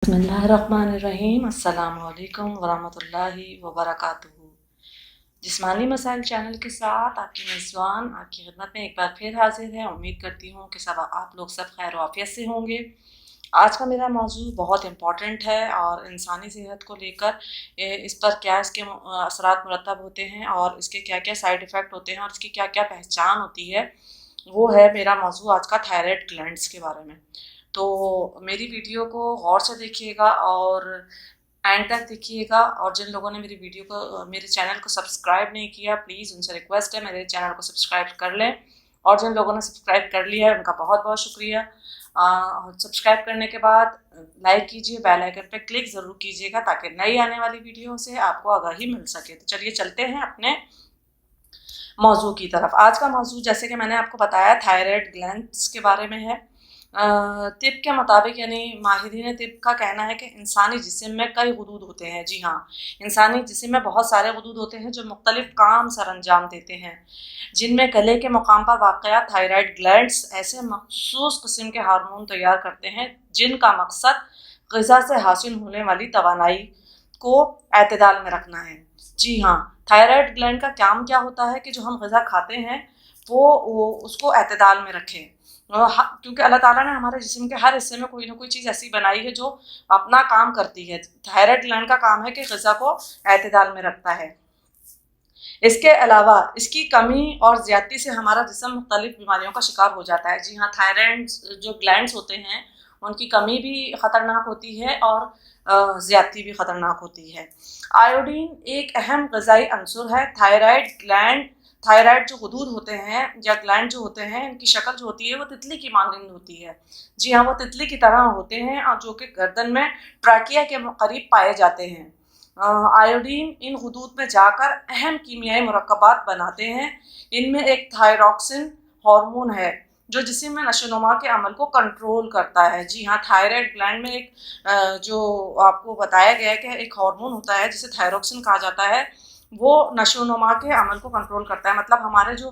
बिस्मिल्लाहिर्रहमानिर्रहीम अस्सलामुअलैकुम वरहमतुल्लाहि वबरकातुहू। जिस्मानी मसाइल चैनल के साथ आपकी मेज़बान आपकी खिदमत में एक बार फिर हाजिर है। उम्मीद करती हूँ कि सब आप लोग सब खैर आफियत से होंगे। आज का मेरा मौजू बहुत इम्पॉर्टेंट है और इंसानी सेहत को लेकर इस पर क्या इसके असरात मुरतब होते हैं और इसके क्या क्या साइड इफ़ेक्ट होते हैं और इसकी क्या क्या पहचान होती है, वो है मेरा मौजू आज का थायराइड ग्लैंड्स के बारे में। तो मेरी वीडियो को गौर से देखिएगा और एंड तक देखिएगा। और जिन लोगों ने मेरी वीडियो को मेरे चैनल को सब्सक्राइब नहीं किया, प्लीज़ उनसे रिक्वेस्ट है मेरे चैनल को सब्सक्राइब कर लें। और जिन लोगों ने सब्सक्राइब कर लिया है उनका बहुत बहुत शुक्रिया। सब्सक्राइब करने के बाद लाइक कीजिए, बेल आइकन पर क्लिक ज़रूर कीजिएगा ताकि नई आने वाली वीडियो से आपको आगाही मिल सके। तो चलिए चलते हैं अपने मौजू की तरफ। आज का मौजू जैसे कि मैंने आपको बताया थायराइड ग्लैंड्स के बारे में है। तिब के मुताबिक यानी माहिरीन तिब का कहना है कि इंसानी जिस्म में कई गुदूद होते हैं। जी हाँ, इंसानी जिस्म में बहुत सारे गुदूद होते हैं जो मुख्तलिफ काम सर अंजाम देते हैं, जिनमें गले के मुकाम पर वाक़या थायराइड ग्लैंड्स ऐसे मखसूस किस्म के हार्मोन तैयार करते हैं जिनका मकसद ग़िज़ा से हासिल होने वाली तवानाई को एतदाल में रखना है। जी हाँ, थायराइड ग्लैंड का काम क्या होता है कि जो हम ग़िज़ा खाते हैं वो उसको एतदाल में रखें। क्योंकि अल्लाह ताला ने हमारे जिस्म के हर हिस्से में कोई ना कोई चीज़ ऐसी बनाई है जो अपना काम करती है। थायराइड ग्लैंड का काम है कि ग़िज़ा को एतदाल में रखता है। इसके अलावा इसकी कमी और ज़्यादती से हमारा जिस्म मुख्तलिफ बीमारियों का शिकार हो जाता है। जी हाँ, थायराइड जो ग्लैंड्स होते हैं उनकी कमी भी ख़तरनाक होती है और ज़्यादती भी ख़तरनाक होती है। आयोडीन एक अहम ग़िज़ाई अंसुर है। थायराइड जो गुदूद होते हैं या ग्लैंड जो होते हैं, इनकी शक्ल जो होती है वो तितली की मानंद होती है। जी हाँ, वो तितली की तरह होते हैं और जो कि गर्दन में ट्रैकिया के करीब पाए जाते हैं। आयोडीन इन गुदूद में जाकर अहम कीमियाई मुरक्कबात बनाते हैं। इनमें एक थायरॉक्सिन हार्मोन है जो जिस्म में नशोनुमा के अमल को कंट्रोल करता है। जी हाँ, थायराइड ग्लैंड में एक जो आपको बताया गया है कि एक हार्मोन होता है जिसे थायरॉक्सिन कहा जाता है, वो नशोनुमा के अमल को कंट्रोल करता है। मतलब हमारी जो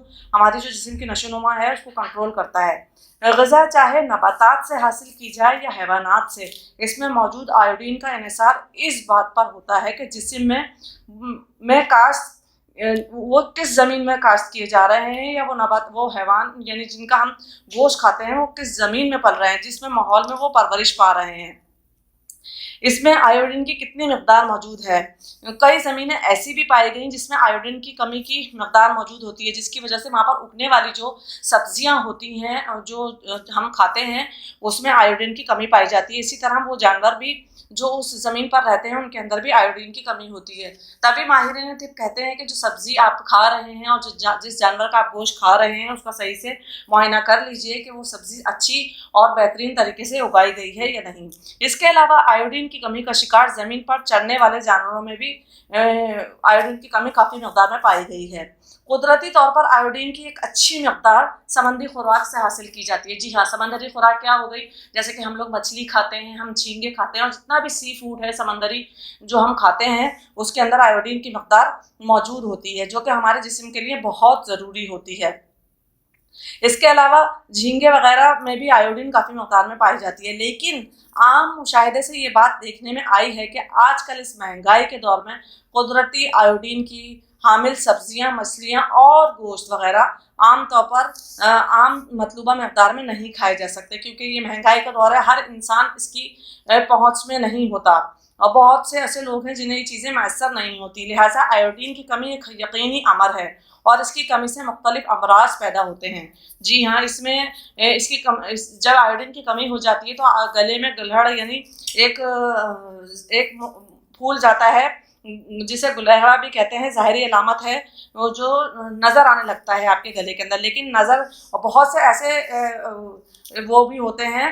जिस्म की नशोनुमा है उसको कंट्रोल करता है। ग़िज़ा चाहे नबातात से हासिल की जाए या हैवानात से, इसमें मौजूद आयोडीन का इन्हिसार इस बात पर होता है कि जिस्म में काश्त वो किस ज़मीन में काश्त किए जा रहे हैं या वो हैवान यानी जिनका हम गोश्त खाते हैं वो किस ज़मीन में पल रहे हैं, जिसमें माहौल में वो परवरिश पा रहे हैं। इसमें आयोडीन की कितनी मकदार मौजूद है। कई ज़मीनें ऐसी भी पाई गई जिसमें आयोडीन की कमी की मकदार मौजूद होती है, जिसकी वजह से वहाँ पर उगने वाली जो सब्जियाँ होती हैं और जो हम खाते हैं उसमें आयोडीन की कमी पाई जाती है। इसी तरह वो जानवर भी जो उस ज़मीन पर रहते हैं उनके अंदर भी आयोडीन की कमी होती है। तभी माहिरीन तिब कहते हैं कि जो सब्ज़ी आप खा रहे हैं और जिस जानवर का आप गोश्त खा रहे हैं उसका सही से मुआयना कर लीजिए कि वो सब्ज़ी अच्छी और बेहतरीन तरीके से उगाई गई है या नहीं। इसके अलावा आयोडीन की कमी का शिकार ज़मीन पर चरने वाले जानवरों में भी आयोडीन की कमी काफ़ी मकदार में पाई गई है। कुदरती तौर पर आयोडीन की एक अच्छी मकदार समंदरी खुराक से हासिल की जाती है। जी हाँ, समंदरी खुराक क्या हो गई, जैसे कि हम लोग मछली खाते हैं, हम झींगे खाते हैं और जितना भी सी फूड है समंदरी जो हम खाते हैं उसके अंदर आयोडीन की मकदार मौजूद होती है, जो कि हमारे जिस्म के लिए बहुत ज़रूरी होती है। इसके अलावा झींगे वगैरह में भी आयोडीन काफ़ी मकदार में पाई जाती है। लेकिन आम मुशाहिदे से ये बात देखने में आई है कि आजकल इस महंगाई के दौर में कुदरती आयोडीन की हामिल सब्जियां, मछलियां और गोश्त वगैरह आम तौर पर आम मतलूबा मकदार में नहीं खाए जा सकते, क्योंकि ये महंगाई का दौर है, हर इंसान इसकी पहुँच में नहीं होता और बहुत से ऐसे लोग हैं जिन्हें ये चीज़ें मैसर नहीं होती। लिहाजा आयोडीन की कमी एक यकीनी अमर है और इसकी कमी से मुख्तलिफ अमराज पैदा होते हैं। जी हाँ, इसमें जब आयोडीन की कमी हो जाती है तो गले में गलहड़ यानी एक फूल जाता है जिसे गुलहड़ा भी कहते हैं, ज़ाहिरी अलामत है वो जो नज़र आने लगता है आपके गले के अंदर। लेकिन बहुत से ऐसे वो भी होते हैं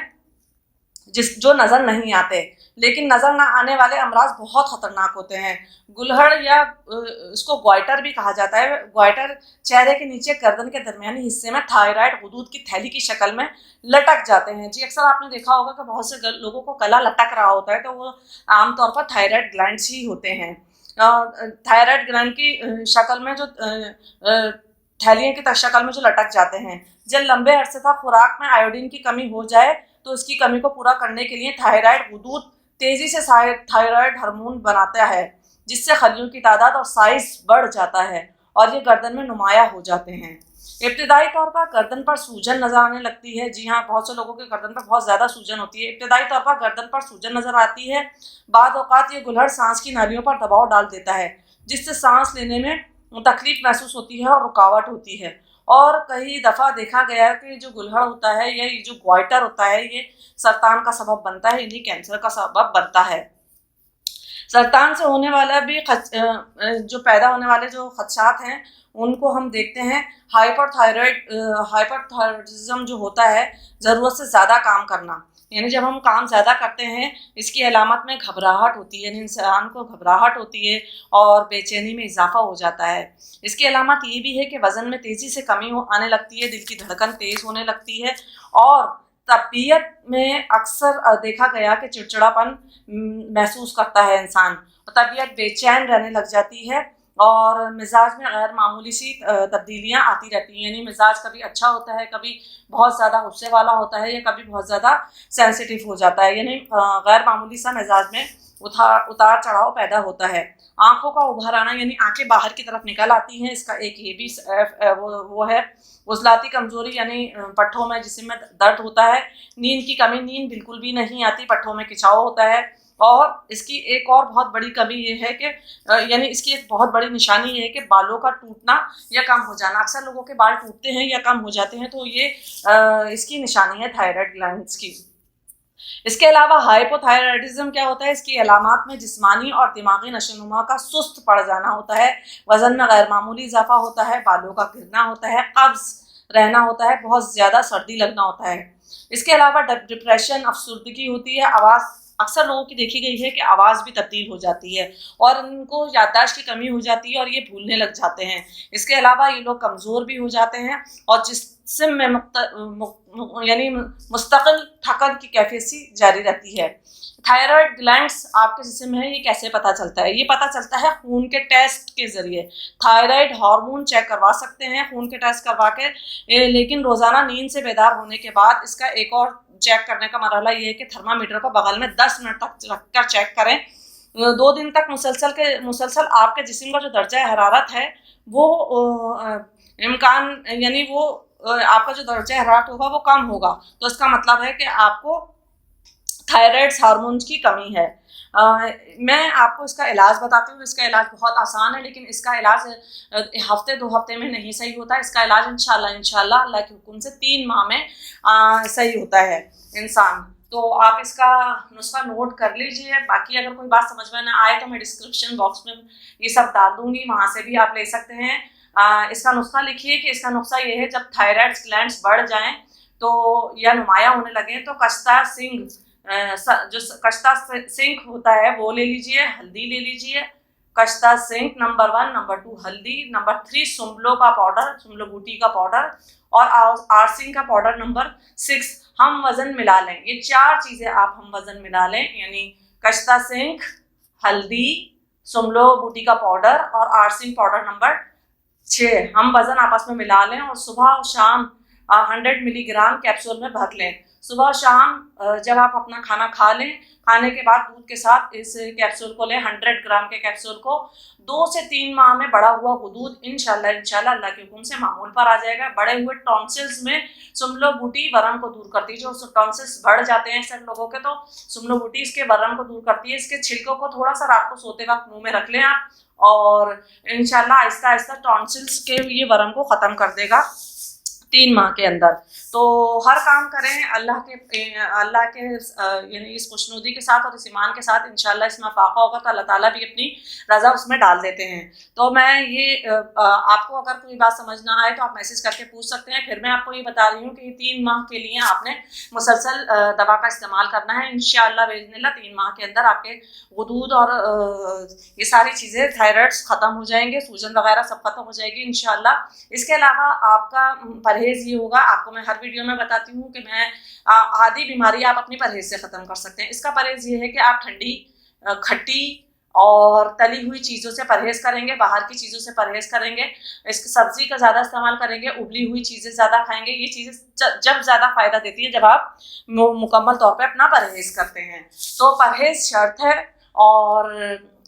जो नज़र नहीं आते, लेकिन नज़र ना आने वाले अमराज बहुत ख़तरनाक होते हैं। गुलहड़ या इसको ग्वाइटर भी कहा जाता है। ग्वाइटर चेहरे के नीचे गर्दन के दरमियानी हिस्से में थायराइड गुदूद की थैली की शक्ल में लटक जाते हैं। जी, अक्सर आपने देखा होगा कि बहुत से लोगों को गला लटक रहा होता है, तो वो आमतौर पर थायराइड ग्लैंड्स ही होते हैं। थायराइड ग्लैंड की शक्ल में जो थैलियों की शक्ल में जो लटक जाते हैं, जब लंबे अरसे तक खुराक में आयोडीन की कमी हो जाए तो इसकी कमी को पूरा करने के लिए थायराइड गुदूद तेज़ी से थायराइड हार्मोन बनाता है, जिससे खलियों की तादाद और साइज बढ़ जाता है और ये गर्दन में नुमायाँ हो जाते हैं। इब्तिदाई तौर पर गर्दन पर सूजन नज़र आने लगती है। जी हाँ, बहुत से लोगों के गर्दन पर बहुत ज़्यादा सूजन होती है। इब्तिदाई तौर पर गर्दन पर सूजन नज़र आती है। बाद औक़ात ये गुल्हड़ सांस की नालियों पर दबाव डाल देता है, जिससे सांस लेने में तकलीफ महसूस होती है और रुकावट होती है। और कई दफ़ा देखा गया है कि जो गुल्हड़ होता है या ये जो ग्वाइटर होता है, ये सरतान का सबब बनता है, यानी कैंसर का सबब बनता है। सरतान से होने वाला भी जो पैदा होने वाले जो खदशात हैं, उनको हम देखते हैं। हाइपरथायरॉयडिज्म जो होता है, ज़रूरत से ज़्यादा काम करना, यानी जब हम काम ज़्यादा करते हैं, इसकी अलामत में घबराहट होती है, यानी इंसान को घबराहट होती है और बेचैनी में इजाफा हो जाता है। इसकी अलामत ये भी है कि वज़न में तेज़ी से कमी आने लगती है, दिल की धड़कन तेज़ होने लगती है और तबीयत में अक्सर देखा गया कि चिड़चिड़ापन महसूस करता है इंसान, तबीयत बेचैन रहने लग जाती है और मिजाज में गैर मामूली सी तब्दीलियाँ आती रहती हैं। यानी मिजाज कभी अच्छा होता है, कभी बहुत ज़्यादा गुस्से वाला होता है या कभी बहुत ज़्यादा सेंसिटिव हो जाता है, यानी गैर मामूली सा मिजाज में उतार चढ़ाव पैदा होता है। आँखों का उभर आना, यानी आँखें बाहर की तरफ निकल आती हैं, इसका एक ये भी वो है। उजलाती कमज़ोरी, यानी पट्ठों में जिस्म में दर्द होता है। नींद की कमी, नींद बिल्कुल भी नहीं आती, पट्ठों में खिंचाव होता है। और इसकी एक और बहुत बड़ी कमी ये है कि यानी इसकी एक बहुत बड़ी निशानी ये है कि बालों का टूटना या कम हो जाना। अक्सर लोगों के बाल टूटते हैं या कम हो जाते हैं, तो ये इसकी निशानी है थायराइड ग्लैंड्स की। इसके अलावा हाइपोथायराइडिज्म क्या होता है, इसकी अलामात में जिस्मानी और दिमागी नशोनुमा का सुस्त पड़ जाना होता है, वज़न में गैर मामूली इजाफा होता है, बालों का गिरना होता है, कब्ज़ रहना होता है, बहुत ज़्यादा सर्दी लगना होता है। इसके अलावा डिप्रेशन, अफसुर्दगी होती है। आवाज़, अक्सर लोगों की देखी गई है कि आवाज़ भी तब्दील हो जाती है और उनको याददाश्त की कमी हो जाती है और ये भूलने लग जाते हैं। इसके अलावा ये लोग कमज़ोर भी हो जाते हैं और जिस्म में यानी मुस्तकिल थकन की कैफियत सी जारी रहती है। थायराइड ग्लैंड्स आपके जिस्म में है, ये कैसे पता चलता है? ये पता चलता है खून के टेस्ट के ज़रिए। थायराइड हार्मोन चेक करवा सकते हैं खून के टेस्ट करवा के, लेकिन रोज़ाना नींद से बेदार होने के बाद इसका एक और चेक करने का मरहला ये है कि थर्मामीटर को बगल में 10 मिनट तक रखकर चेक करें। 2 दिन तक मुसलसल आपके जिस्म का जो दर्जा हरारत है वो इम्कान, यानी वो आपका जो दर्जा हरारत होगा वो कम होगा, तो इसका मतलब है कि आपको थायराइड हार्मोन्स की कमी है। मैं आपको इसका इलाज बताती हूँ। इसका इलाज बहुत आसान है, लेकिन इसका इलाज हफ्ते 2 हफ्ते में नहीं सही होता। इसका इलाज इंशाल्लाह अल्लाह के हुक्म से 3 माह में सही होता है इंसान। तो आप इसका नुस्खा नोट कर लीजिए। बाकी अगर कोई बात समझ में ना आए तो मैं डिस्क्रिप्शन बॉक्स में ये सब डाल दूँगी, वहाँ से भी आप ले सकते हैं। इसका नुस्खा लिखिए कि इसका नुस्खा ये है, जब थायराइड ग्लैंड्स बढ़ जाएँ तो या नुमायाँ होने लगें तो कश्ता सिंह, जो कश्ता सिंक होता है वो ले लीजिए, हल्दी ले लीजिए। कश्ता सिंक नंबर 1, नंबर 2 हल्दी, नंबर 3 सुमलो का पाउडर, सुमलो बूटी का पाउडर और आरसिंग का पाउडर नंबर 6। हम वज़न मिला लें, ये 4 चीज़ें आप हम वज़न मिला लें, यानी कश्ता सिंक, हल्दी, सुमलो बूटी का पाउडर और आरसिंग पाउडर नंबर 6 हम वज़न आपस में मिला लें और सुबह और शाम 100 मिलीग्राम कैप्सूल में भर लें। सुबह शाम जब आप अपना खाना खा लें, खाने के बाद दूध के साथ इस कैप्सूल को लें, 100 ग्राम के कैप्सूल को 2 से 3 माह में बढ़ा हुआ दूध इंशाल्लाह अल्लाह के हुक्म से मामूल पर आ जाएगा। बढ़े हुए टॉन्सिल्स में सुमलो बूटी वरम को दूर करती है। जो टॉन्सिल्स बढ़ जाते हैं सब लोगों के, तो सुमलो बूटी इसके वरम को दूर करती है। इसके छिलकों को थोड़ा सा रात को सोते वक्त मुँह में रख लें आप, और इंशाल्लाह आहिस्ता आहिस्ता टॉन्सिल्स के ये वरम को ख़त्म कर देगा 3 माह के अंदर। तो हर काम करें अल्लाह के यानी इस खुशनुदी के साथ और इस ईमान के साथ, इंशाल्लाह इसमें फाका होगा तो अल्लाह ताला भी अपनी रज़ा उसमें डाल देते हैं। तो मैं ये आपको अगर कोई बात समझ ना आए तो आप मैसेज करके पूछ सकते हैं। फिर मैं आपको ये बता रही हूँ कि 3 माह के लिए आपने मुसलसल दवा का इस्तेमाल करना है। इंशाल्लाह बिइज़्निल्लाह 3 माह के अंदर आपके गुदूद और ये सारी चीज़ें थायराइड्स ख़त्म हो जाएंगे, सूजन वगैरह सब खत्म हो जाएगी इंशाल्लाह। इसके अलावा आपका परहेज़ ये होगा, आपको मैं हर वीडियो में बताती हूँ कि मैं आधी बीमारी आप अपनी परहेज़ से ख़त्म कर सकते हैं। इसका परहेज़ ये है कि आप ठंडी, खट्टी اور تلی ہوئی چیزوں سے پرہیز کریں گے، باہر کی چیزوں سے پرہیز کریں گے، اس کی سبزی کا زیادہ استعمال کریں گے، ابلی ہوئی چیزیں زیادہ کھائیں گے. یہ چیزیں جب زیادہ فائدہ دیتی ہے جب آپ مکمل طور پہ اپنا پرہیز کرتے ہیں. تو پرہیز شرط ہے. اور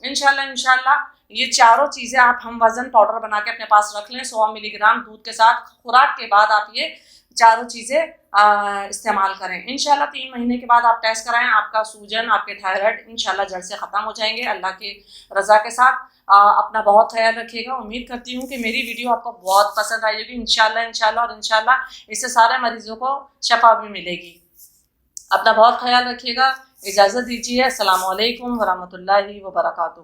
انشاءاللہ یہ چاروں چیزیں آپ ہم وزن پاؤڈر بنا کے اپنے پاس رکھ لیں. 100 ملی گرام دودھ کے ساتھ خوراک کے بعد آپ یہ چاروں چیزیں استعمال کریں. انشاءاللہ 3 مہینے کے بعد آپ ٹیسٹ کرائیں، آپ کا سوجن، آپ کے تھائرائڈ انشاءاللہ جڑ سے ختم ہو جائیں گے اللہ کی رضا کے ساتھ. اپنا بہت خیال رکھیے گا. امید کرتی ہوں کہ میری ویڈیو آپ کو بہت پسند آئی ہوگی. انشاءاللہ اس سے سارے مریضوں کو شفا بھی ملے گی. اپنا بہت خیال رکھیے گا. اجازت دیجیے. السلام علیکم ورحمۃ اللہ وبرکاتہ.